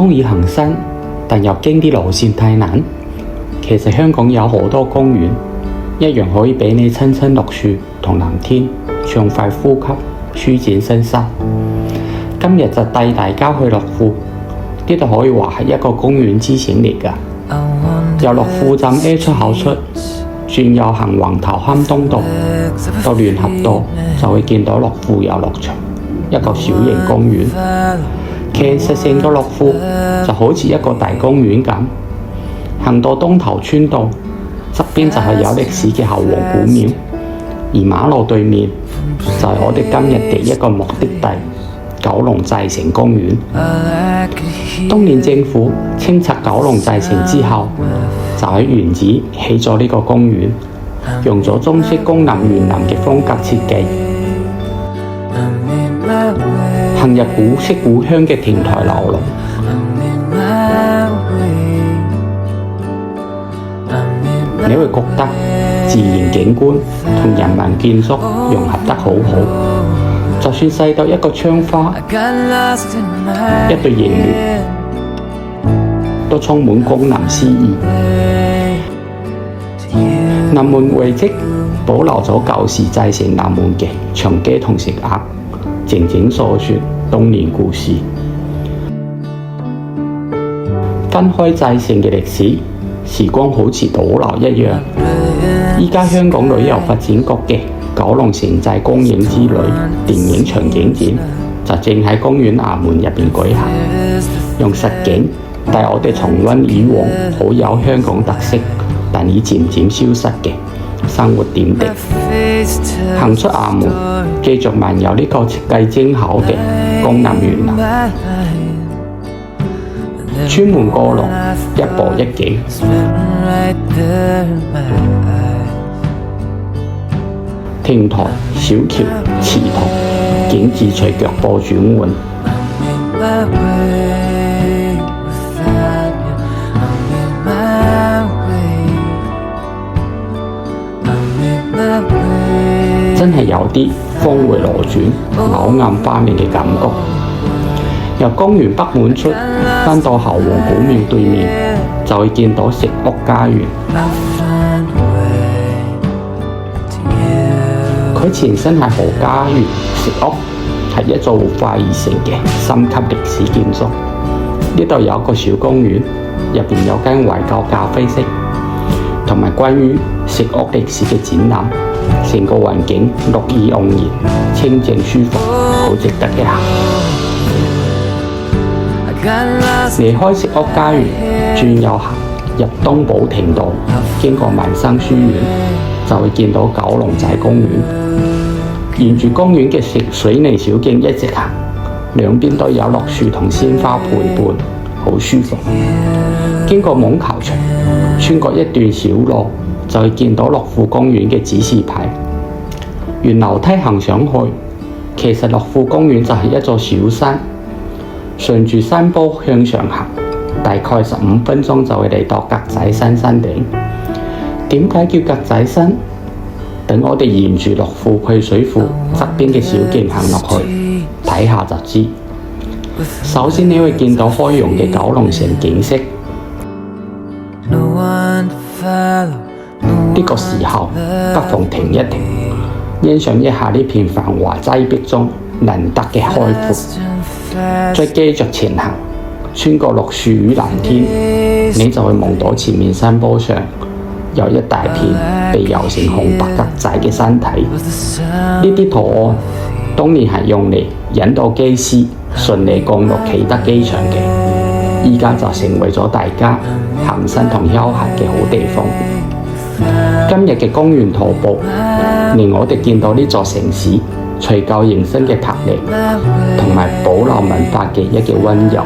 鍾意行山，但又驚啲路線太難。其實香港有好多公園，一樣可以俾你親親綠樹同藍天，暢快呼吸，舒展身心。今日就帶大家去樂富，呢度可以話係一個公園之選嚟㗎。由樂富站 A 出口出，轉右行橫頭磡東道到聯合道，就會見到樂富遊樂場，一個小型公園。其實成個樂富就好似一個大公園咁。行到東頭村道，側邊就係有歷史嘅後王古廟，而馬路對面就係我哋今日第一個目的地九龍寨城公園。當年政府清拆九龍寨城之後，就喺原址起咗呢個公園，用咗中式江南園林嘅風格設計。行入古色古香嘅亭台樓閣，你會覺得自然景觀同人民建築融合得好好，就算細到一個窗花、一對熒幕，都充滿江南詩意。南門遺跡保留咗舊時寨城南門嘅長基同石額，靜靜訴說當年故事。分開寨城嘅歷史，時光好似倒流一樣。依家香港旅遊發展局嘅九龍城寨光影之旅電影場景展就正喺公園衙門入邊舉行，用實景帶我哋重溫以往好有香港特色但已漸漸消失嘅生活點滴。行出衙門，繼續漫遊呢個設計精巧嘅江南園林。村門過路，一步一景，亭台、小橋、池塘，景致隨腳步轉換。真係有啲峰迴路轉、柳暗花明嘅感覺。由公園北門出，返到後王古廟對面，就會見到石屋家園。佢前身係何家園石屋，係一座活化而成嘅3級歷史建築。呢度有個小公園，入邊有間懷舊咖啡室，同埋關於石屋歷史嘅展覽。成個環境綠意盎然，清靜舒服，好值得一行。離開石屋家園，轉右行入東寶亭道，經過民生書院，就會見到九龍寨公園。沿住公園嘅水泥小徑一直行，兩邊都有綠樹同鮮花陪伴，好舒服。經過網球場，穿過一段小路，就會見到樂富公園嘅指示牌。沿樓梯行上去，其實樂富公園就係一座小山。順住山坡向上行，大概15分鐘就會嚟到格仔山山頂。點解叫格仔山？等我哋沿住樂富配水庫側邊嘅小徑行落去，睇下就知。首先你會見到開揚嘅九龍城景色。呢個時候不妨停一停，欣賞一下呢片繁華擠迫中難得嘅開闊。再繼續前行，穿過綠樹與藍天，你就會望到前面山坡上有一大片被油成紅白格仔嘅山體。呢啲圖案當年係用嚟引導機師順利降落啟德機場嘅，依家就成為咗大家行山同休閒嘅好地方。今日嘅公園徒步，令我哋見到呢座城市除舊迎新嘅魄力，同埋保留文化記憶嘅溫柔。